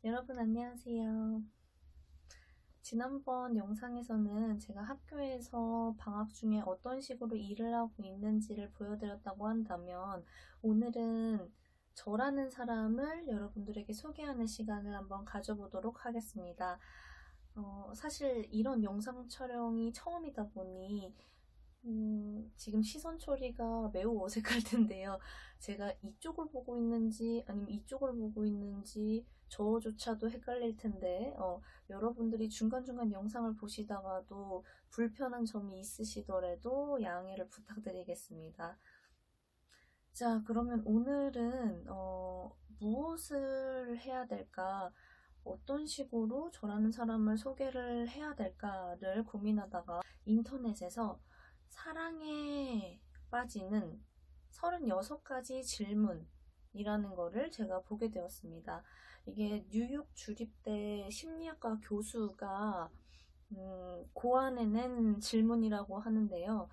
여러분 안녕하세요. 지난번 영상에서는 제가 학교에서 방학 중에 어떤 식으로 일을 하고 있는지를 보여드렸다고 한다면, 오늘은 저라는 사람을 여러분들에게 소개하는 시간을 한번 가져보도록 하겠습니다. 사실 이런 영상 촬영이 처음이다 보니 지금 시선 처리가 매우 어색할 텐데요. 제가 이쪽을 보고 있는지 아니면 이쪽을 보고 있는지 저조차도 헷갈릴 텐데, 여러분들이 중간중간 영상을 보시다가도 불편한 점이 있으시더라도 양해를 부탁드리겠습니다. 자, 그러면 오늘은 무엇을 해야 될까? 어떤 식으로 저라는 사람을 소개를 해야 될까를 고민하다가 인터넷에서 사랑에 빠지는 36가지 질문이라는 거를 제가 보게 되었습니다. 이게 뉴욕 주립대 심리학과 교수가 고안해낸 질문이라고 하는데요.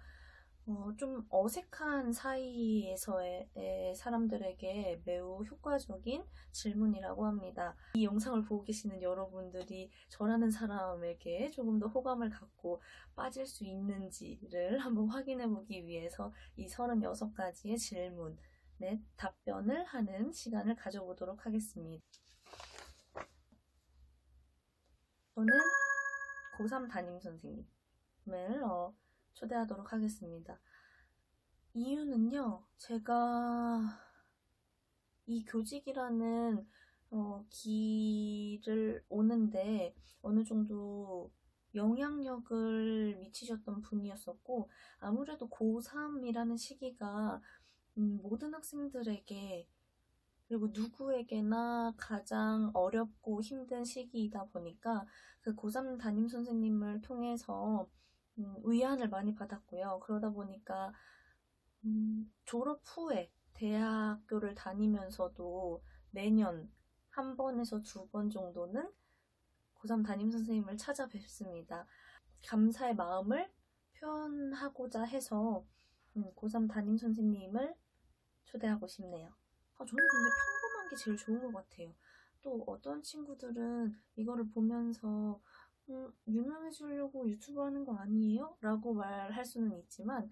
좀 어색한 사이에서의 사람들에게 매우 효과적인 질문이라고 합니다. 이 영상을 보고 계시는 여러분들이 저라는 사람에게 조금 더 호감을 갖고 빠질 수 있는지를 한번 확인해 보기 위해서 이 36가지의 질문에 답변을 하는 시간을 가져보도록 하겠습니다. 저는 고3 담임 선생님을 초대하도록 하겠습니다. 이유는요, 제가 이 교직이라는 길을 오는데 어느 정도 영향력을 미치셨던 분이었었고, 아무래도 고3이라는 시기가 모든 학생들에게, 그리고 누구에게나 가장 어렵고 힘든 시기이다 보니까 그 고3 담임 선생님을 통해서 위안을 많이 받았고요. 그러다 보니까 졸업 후에 대학교를 다니면서도 매년 한 번에서 2번 정도는 고3 담임 선생님을 찾아뵙습니다. 감사의 마음을 표현하고자 해서 고3 담임 선생님을 초대하고 싶네요. 저는 근데 평범한 게 제일 좋은 것 같아요. 또 어떤 친구들은 이거를 보면서 유명해지려고 유튜브 하는 거 아니에요? 라고 말할 수는 있지만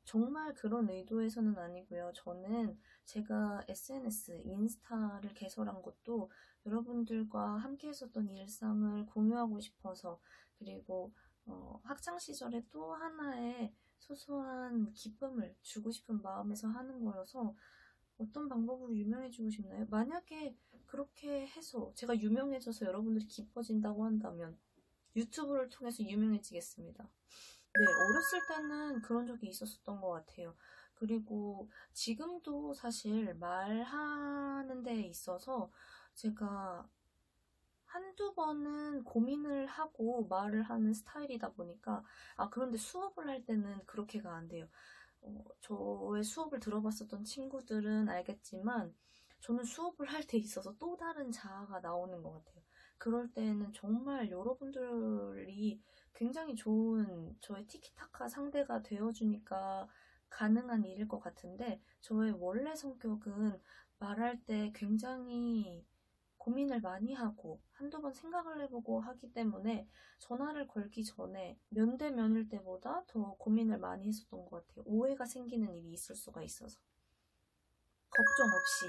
정말 그런 의도에서는 아니고요. 저는 제가 SNS, 인스타를 개설한 것도 여러분들과 함께 했었던 일상을 공유하고 싶어서, 그리고 학창 시절에 또 하나의 소소한 기쁨을 주고 싶은 마음에서 하는 거여서, 어떤 방법으로 유명해지고 싶나요? 만약에 그렇게 해서 제가 유명해져서 여러분들이 기뻐진다고 한다면 유튜브를 통해서 유명해지겠습니다. 네, 어렸을 때는 그런 적이 있었던 것 같아요. 그리고 지금도 사실 말하는 데 있어서 제가 한두 번은 고민을 하고 말을 하는 스타일이다 보니까, 그런데 수업을 할 때는 그렇게가 안 돼요. 저의 수업을 들어봤었던 친구들은 알겠지만 저는 수업을 할 때 있어서 또 다른 자아가 나오는 것 같아요. 그럴 때는 정말 여러분들이 굉장히 좋은 저의 티키타카 상대가 되어주니까 가능한 일일 것 같은데, 저의 원래 성격은 말할 때 굉장히 고민을 많이 하고 한두 번 생각을 해보고 하기 때문에 전화를 걸기 전에 면대면일 때보다 더 고민을 많이 했었던 것 같아요. 오해가 생기는 일이 있을 수가 있어서. 걱정 없이,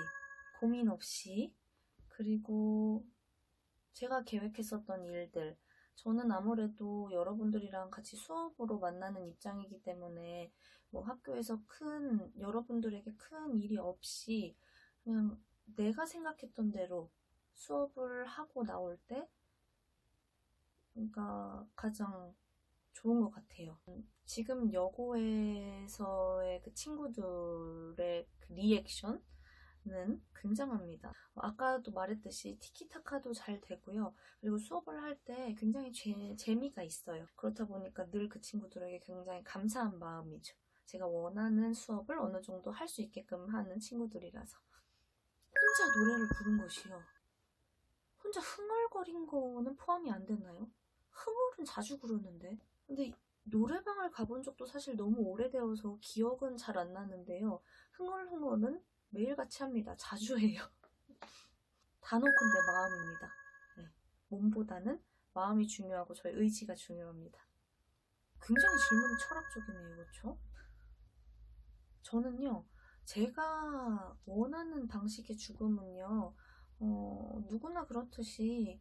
고민 없이, 그리고 제가 계획했었던 일들, 저는 아무래도 여러분들이랑 같이 수업으로 만나는 입장이기 때문에 뭐 학교에서 여러분들에게 큰 일이 없이 그냥 내가 생각했던 대로 수업을 하고 나올 때, 그러니까 가장 좋은 것 같아요. 지금 여고에서의 그 친구들의 그 리액션은 굉장합니다. 아까도 말했듯이 티키타카도 잘 되고요. 그리고 수업을 할 때 굉장히 재미가 있어요. 그렇다 보니까 늘 그 친구들에게 굉장히 감사한 마음이죠. 제가 원하는 수업을 어느 정도 할 수 있게끔 하는 친구들이라서. 혼자 노래를 부른 것이요. 혼자 흥얼거린 거는 포함이 안 되나요? 흥얼은 자주 그러는데. 근데 노래방을 가본 적도 사실 너무 오래되어서 기억은 잘 안 나는데요. 흥얼흥얼은 매일같이 합니다. 자주 해요. 단언컨대 마음입니다. 네, 몸보다는 마음이 중요하고 저의 의지가 중요합니다. 굉장히 질문이 철학적이네요. 그렇죠? 저는요, 제가 원하는 방식의 죽음은요, 누구나 그렇듯이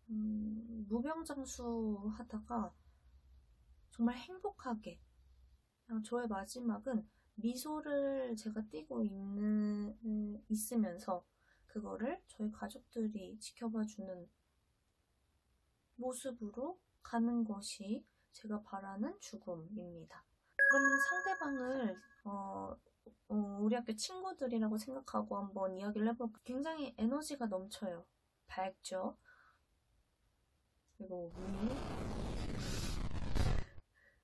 무병장수 하다가 정말 행복하게, 그냥 저의 마지막은 미소를 제가 띠고 있으면서 그거를 저희 가족들이 지켜봐주는 모습으로 가는 것이 제가 바라는 죽음입니다. 그러면 상대방을 우리 학교 친구들이라고 생각하고 한번 이야기를 해볼게요. 굉장히 에너지가 넘쳐요. 밝죠? 이거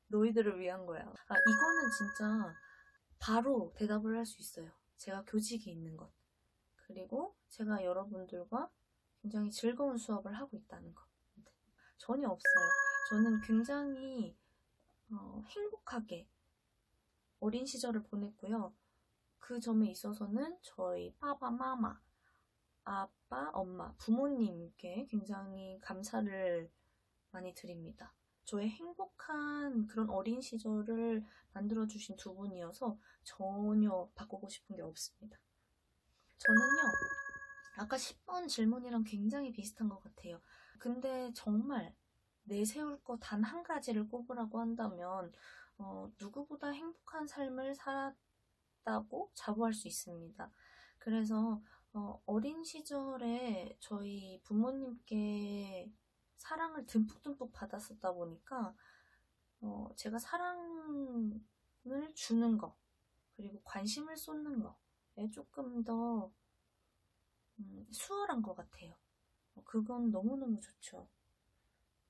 너희들을 위한 거야. 이거는 진짜 바로 대답을 할 수 있어요. 제가 교직에 있는 것. 그리고 제가 여러분들과 굉장히 즐거운 수업을 하고 있다는 것. 전혀 없어요. 저는 굉장히 행복하게 어린 시절을 보냈고요. 그 점에 있어서는 저희 파파, 마마, 아빠, 엄마, 부모님께 굉장히 감사를 많이 드립니다. 저의 행복한 그런 어린 시절을 만들어주신 두 분이어서 전혀 바꾸고 싶은 게 없습니다. 저는요, 아까 10번 질문이랑 굉장히 비슷한 것 같아요. 근데 정말 내세울 거 단 한 가지를 꼽으라고 한다면 누구보다 행복한 삶을 살았다고 자부할 수 있습니다. 그래서 어린 시절에 저희 부모님께 사랑을 듬뿍듬뿍 받았었다 보니까 제가 사랑을 주는 거 그리고 관심을 쏟는 거에 조금 더 수월한 것 같아요. 그건 너무너무 좋죠.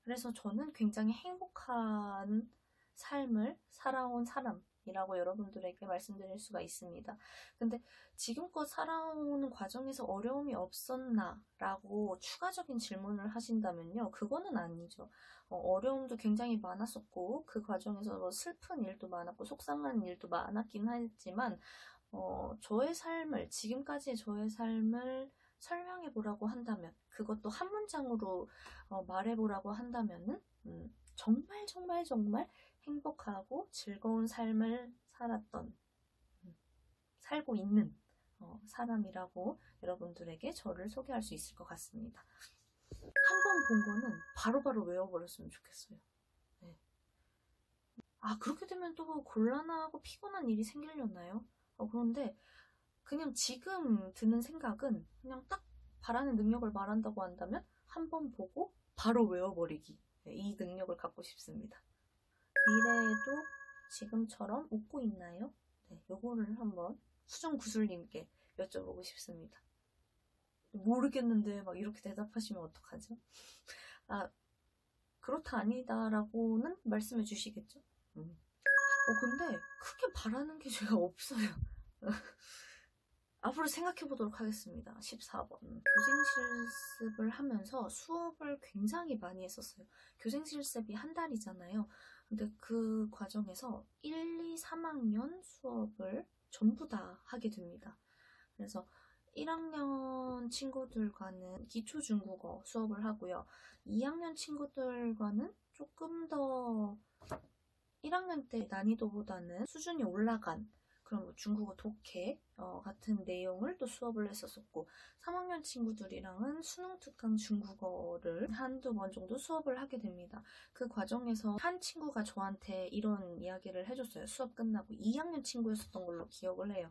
그래서 저는 굉장히 행복한 삶을 살아온 사람이라고 여러분들에게 말씀드릴 수가 있습니다. 근데 지금껏 살아오는 과정에서 어려움이 없었나? 라고 추가적인 질문을 하신다면요. 그거는 아니죠. 어려움도 굉장히 많았었고 그 과정에서 뭐 슬픈 일도 많았고 속상한 일도 많았긴 했지만 저의 삶을 지금까지의 저의 삶을 설명해 보라고 한다면 그것도 한 문장으로 말해보라고 한다면은 정말 정말 정말 행복하고 즐거운 삶을 살고 있는 사람이라고 여러분들에게 저를 소개할 수 있을 것 같습니다. 한 번 본 거는 바로바로 외워버렸으면 좋겠어요. 네. 그렇게 되면 또 곤란하고 피곤한 일이 생기려나요? 그런데 그냥 지금 드는 생각은 그냥 딱 바라는 능력을 말한다고 한다면 한 번 보고 바로 외워버리기. 네, 이 능력을 갖고 싶습니다. 미래에도 지금처럼 웃고 있나요? 네, 요거를 한번 수정구슬님께 여쭤보고 싶습니다. 모르겠는데 막 이렇게 대답하시면 어떡하죠? 그렇다 아니다라고는 말씀해 주시겠죠? 근데 크게 바라는 게 제가 없어요. 앞으로 생각해 보도록 하겠습니다. 14번. 교생 실습을 하면서 수업을 굉장히 많이 했었어요. 교생 실습이 한 달이잖아요. 근데 그 과정에서 1, 2, 3학년 수업을 전부 다 하게 됩니다. 그래서 1학년 친구들과는 기초 중국어 수업을 하고요. 2학년 친구들과는 조금 더 1학년 때 난이도보다는 수준이 올라간 그런 뭐 중국어 독해 같은 내용을 또 수업을 했었고 3학년 친구들이랑은 수능 특강 중국어를 한두 번 정도 수업을 하게 됩니다. 그 과정에서 한 친구가 저한테 이런 이야기를 해줬어요. 수업 끝나고 2학년 친구였었던 걸로 기억을 해요.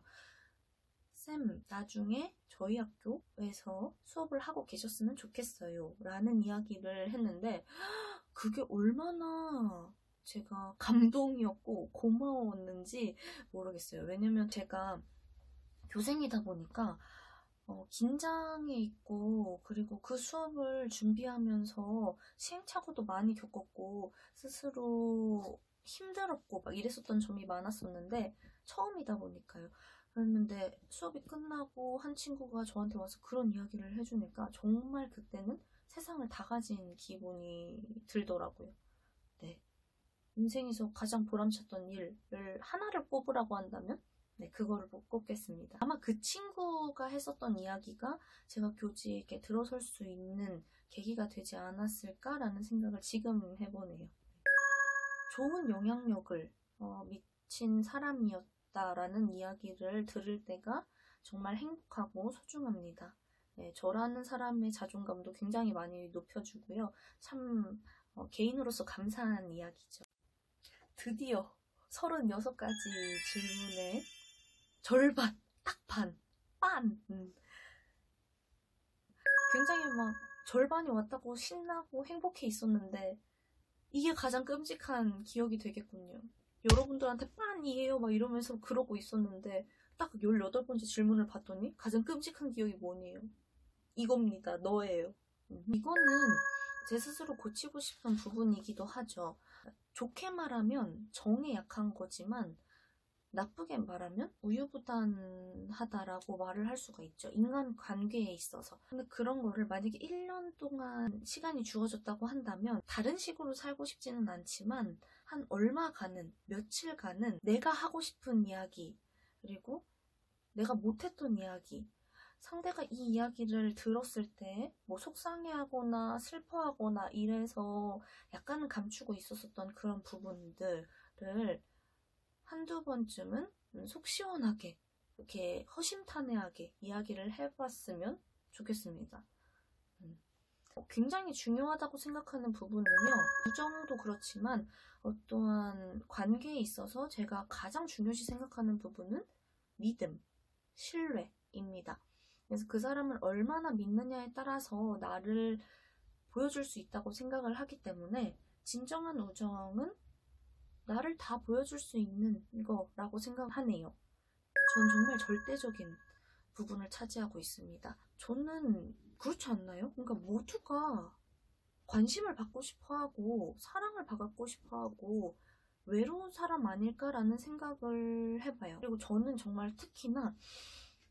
쌤, 나중에 저희 학교에서 수업을 하고 계셨으면 좋겠어요. 라는 이야기를 했는데 그게 얼마나 제가 감동이었고 고마웠는지 모르겠어요. 왜냐면 제가 교생이다 보니까 긴장해 있고 그리고 그 수업을 준비하면서 시행착오도 많이 겪었고 스스로 힘들었고 막 이랬었던 점이 많았었는데 처음이다 보니까요. 그랬는데 수업이 끝나고 한 친구가 저한테 와서 그런 이야기를 해주니까 정말 그때는 세상을 다 가진 기분이 들더라고요. 네. 인생에서 가장 보람찼던 일을 하나를 뽑으라고 한다면 네, 그거를 못 꼽겠습니다. 아마 그 친구가 했었던 이야기가 제가 교직에 들어설 수 있는 계기가 되지 않았을까라는 생각을 지금 해보네요. 좋은 영향력을 미친 사람이었다라는 이야기를 들을 때가 정말 행복하고 소중합니다. 네, 저라는 사람의 자존감도 굉장히 많이 높여주고요. 참 개인으로서 감사한 이야기죠. 드디어 36가지 질문에 절반, 딱 반, 굉장히 막 절반이 왔다고 신나고 행복해 있었는데 이게 가장 끔찍한 기억이 되겠군요. 여러분들한테 빤이에요 막 이러면서 그러고 있었는데 딱 18번째 질문을 봤더니 가장 끔찍한 기억이 뭐니에요? 이겁니다. 너예요. 이거는 제 스스로 고치고 싶은 부분이기도 하죠. 좋게 말하면 정에 약한 거지만 나쁘게 말하면 우유부단하다라고 말을 할 수가 있죠. 인간 관계에 있어서. 근데 그런 거를 만약에 1년 동안 시간이 주어졌다고 한다면 다른 식으로 살고 싶지는 않지만 한 얼마간은, 며칠간은 내가 하고 싶은 이야기, 그리고 내가 못했던 이야기, 상대가 이 이야기를 들었을 때 뭐 속상해하거나 슬퍼하거나 이래서 약간은 감추고 있었던 그런 부분들을 한두 번쯤은 속 시원하게 이렇게 허심탄회하게 이야기를 해봤으면 좋겠습니다. 굉장히 중요하다고 생각하는 부분은요, 우정도 그렇지만 어떠한 관계에 있어서 제가 가장 중요시 생각하는 부분은 믿음, 신뢰입니다. 그래서 그 사람을 얼마나 믿느냐에 따라서 나를 보여줄 수 있다고 생각을 하기 때문에 진정한 우정은 나를 다 보여줄 수 있는 거라고 생각하네요. 전 정말 절대적인 부분을 차지하고 있습니다. 저는 그렇지 않나요? 그러니까 모두가 관심을 받고 싶어하고 사랑을 받고 싶어하고 외로운 사람 아닐까라는 생각을 해봐요. 그리고 저는 정말 특히나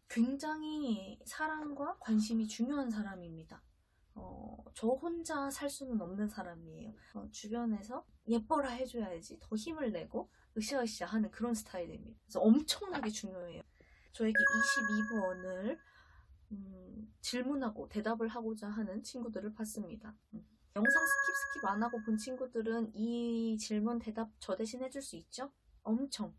굉장히 사랑과 관심이 중요한 사람입니다. 저 혼자 살 수는 없는 사람이에요. 주변에서 예뻐라 해줘야지 더 힘을 내고 으쌰으쌰 하는 그런 스타일입니다. 그래서 엄청나게 중요해요. 저에게 22번을 질문하고 대답을 하고자 하는 친구들을 봤습니다. 영상 스킵 안 하고 본 친구들은 이 질문 대답 저 대신 해줄 수 있죠? 엄청.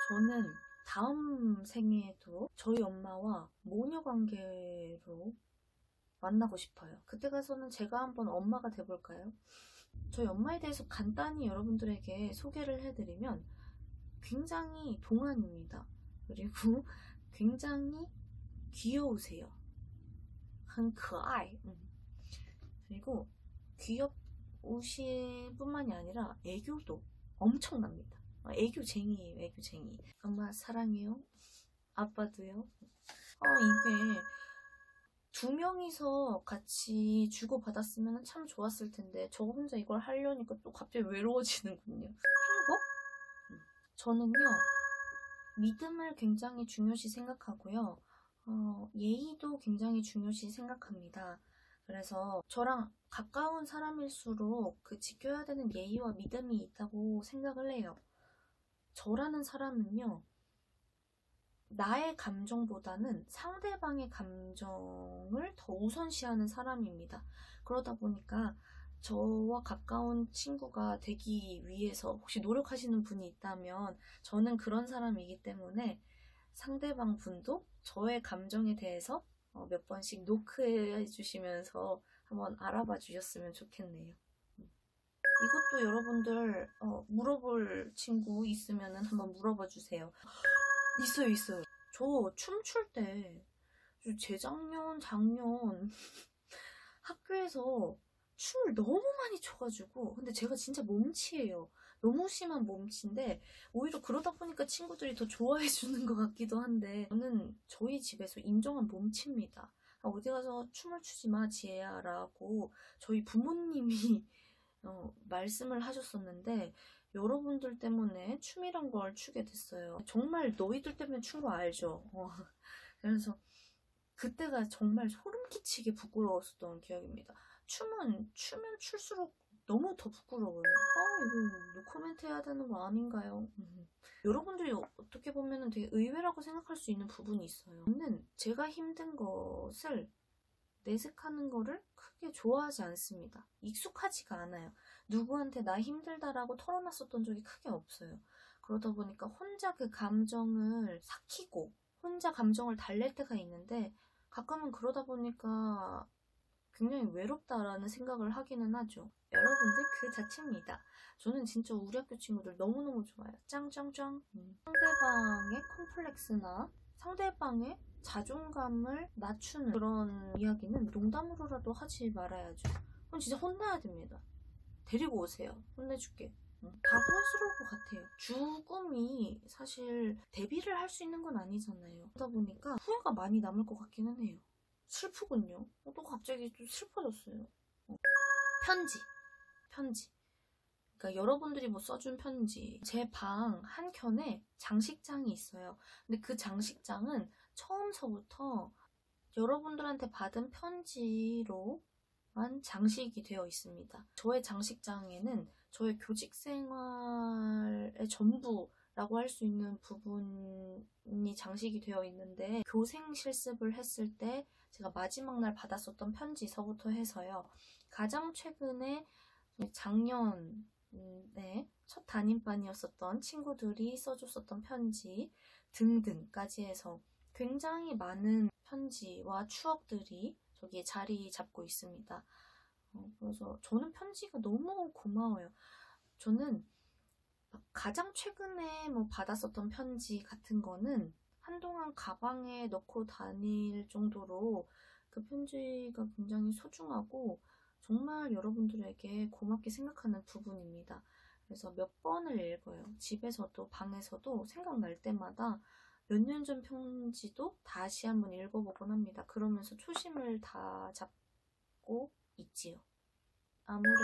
저는 다음 생에도 저희 엄마와 모녀 관계로 만나고 싶어요. 그때 가서는 제가 한번 엄마가 돼볼까요? 저희 엄마에 대해서 간단히 여러분들에게 소개를 해드리면 굉장히 동안입니다. 그리고 굉장히 귀여우세요. 很可爱. 그리고 귀여우실 뿐만이 아니라 애교도 엄청납니다. 애교쟁이에요, 애교쟁이. 엄마 사랑해요. 아빠도요. 이게 두 명이서 같이 주고받았으면 참 좋았을 텐데 저 혼자 이걸 하려니까 또 갑자기 외로워지는군요. 행복? 저는요, 믿음을 굉장히 중요시 생각하고요. 예의도 굉장히 중요시 생각합니다. 그래서 저랑 가까운 사람일수록 그 지켜야 되는 예의와 믿음이 있다고 생각을 해요. 저라는 사람은요, 나의 감정보다는 상대방의 감정을 더 우선시하는 사람입니다. 그러다 보니까 저와 가까운 친구가 되기 위해서 혹시 노력하시는 분이 있다면 저는 그런 사람이기 때문에 상대방 분도 저의 감정에 대해서 몇 번씩 노크해 주시면서 한번 알아봐 주셨으면 좋겠네요. 이것도 여러분들 물어볼 친구 있으면 한번 물어봐 주세요. 있어요. 저 춤출 때 재작년, 작년 학교에서 춤을 너무 많이 춰가지고, 근데 제가 진짜 몸치예요. 너무 심한 몸치인데 오히려 그러다 보니까 친구들이 더 좋아해 주는 것 같기도 한데 저는 저희 집에서 인정한 몸치입니다. 어디 가서 춤을 추지 마 지혜야 라고 저희 부모님이 말씀을 하셨었는데 여러분들 때문에 춤이란 걸 추게 됐어요. 정말 너희들 때문에 춘 거 알죠? 그래서 그때가 정말 소름 끼치게 부끄러웠었던 기억입니다. 춤은 추면 출수록 너무 더 부끄러워요. 이거 노코멘트 해야 되는 거 아닌가요? 여러분들이 어떻게 보면 되게 의외라고 생각할 수 있는 부분이 있어요. 저는 제가 힘든 것을 내색하는 거를 크게 좋아하지 않습니다. 익숙하지가 않아요. 누구한테 나 힘들다라고 털어놨었던 적이 크게 없어요. 그러다 보니까 혼자 그 감정을 삭히고 혼자 감정을 달랠 때가 있는데 가끔은 그러다 보니까 굉장히 외롭다라는 생각을 하기는 하죠. 여러분들 그 자체입니다. 저는 진짜 우리 학교 친구들 너무너무 좋아요. 짱짱짱. 상대방의 컴플렉스나 상대방의 자존감을 낮추는 그런 이야기는 농담으로라도 하지 말아야죠. 그건 진짜 혼나야 됩니다. 데리고 오세요. 혼내줄게. 다 후회스러울 것 같아요. 죽음이 사실 대비를 할 수 있는 건 아니잖아요. 그러다 보니까 후회가 많이 남을 것 같기는 해요. 슬프군요. 또 갑자기 좀 슬퍼졌어요. 편지. 그러니까 여러분들이 뭐 써준 편지. 제 방 한켠에 장식장이 있어요. 근데 그 장식장은 처음서부터 여러분들한테 받은 편지로만 장식이 되어 있습니다. 저의 장식장에는 저의 교직 생활의 전부라고 할 수 있는 부분이 장식이 되어 있는데 교생 실습을 했을 때 제가 마지막 날 받았었던 편지서부터 해서요. 가장 최근에 작년에 첫 담임반이었었던 친구들이 써줬었던 편지 등등까지 해서 굉장히 많은 편지와 추억들이 저기에 자리 잡고 있습니다. 그래서 저는 편지가 너무 고마워요. 저는 가장 최근에 뭐 받았었던 편지 같은 거는 한동안 가방에 넣고 다닐 정도로 그 편지가 굉장히 소중하고 정말 여러분들에게 고맙게 생각하는 부분입니다. 그래서 몇 번을 읽어요. 집에서도 방에서도 생각날 때마다 몇 년 전 편지도 다시 한번 읽어보곤 합니다. 그러면서 초심을 다 잡고 있지요. 아무래도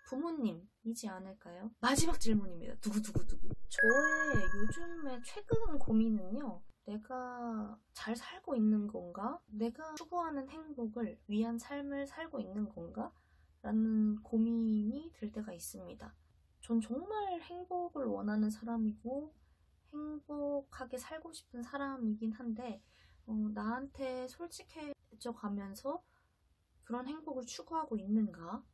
부모님이지 않을까요? 마지막 질문입니다. 두구두구두구. 저의 요즘의 최근 고민은요. 내가 잘 살고 있는 건가? 내가 추구하는 행복을 위한 삶을 살고 있는 건가? 라는 고민이 들 때가 있습니다. 전 정말 행복을 원하는 사람이고 행복하게 살고 싶은 사람이긴 한데 나한테 솔직해져 가면서 그런 행복을 추구하고 있는가?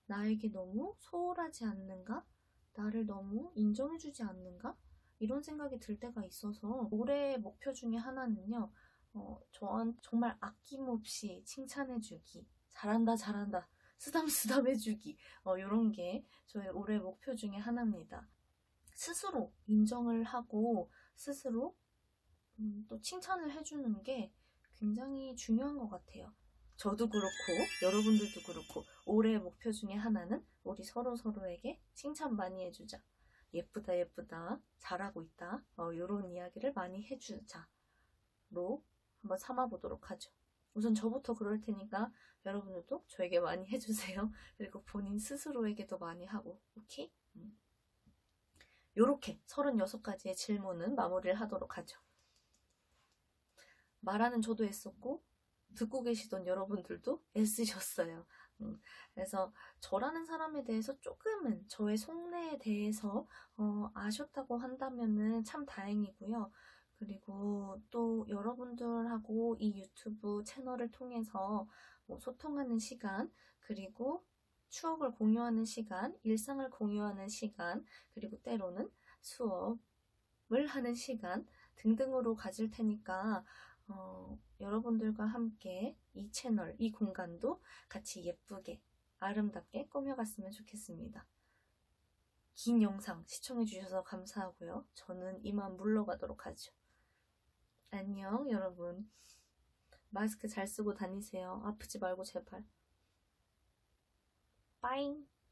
나에게 너무 소홀하지 않는가? 나를 너무 인정해주지 않는가? 이런 생각이 들 때가 있어서 올해의 목표 중에 하나는요. 저한테 정말 아낌없이 칭찬해주기, 잘한다, 쓰담쓰담 해주기 이런 게 저의 올해 목표 중에 하나입니다. 스스로 인정을 하고 스스로 또 칭찬을 해주는 게 굉장히 중요한 것 같아요. 저도 그렇고 여러분들도 그렇고 올해의 목표 중에 하나는 우리 서로에게 칭찬 많이 해주자. 예쁘다 잘하고 있다 이런 이야기를 많이 해주자로 한번 삼아보도록 하죠. 우선 저부터 그럴 테니까 여러분들도 저에게 많이 해주세요. 그리고 본인 스스로에게도 많이 하고 오케이? 요렇게 36가지의 질문은 마무리를 하도록 하죠. 말하는 저도 애썼고 듣고 계시던 여러분들도 애쓰셨어요. 그래서 저라는 사람에 대해서 조금은 저의 속내에 대해서 아셨다고 한다면은 참 다행이고요. 그리고 또 여러분들하고 이 유튜브 채널을 통해서 뭐 소통하는 시간, 그리고 추억을 공유하는 시간, 일상을 공유하는 시간, 그리고 때로는 수업을 하는 시간 등등으로 가질 테니까 여러분들과 함께 이 채널, 이 공간도 같이 예쁘게, 아름답게 꾸며갔으면 좋겠습니다. 긴 영상 시청해주셔서 감사하고요. 저는 이만 물러가도록 하죠. 안녕, 여러분. 마스크 잘 쓰고 다니세요. 아프지 말고 제발. 빠잉.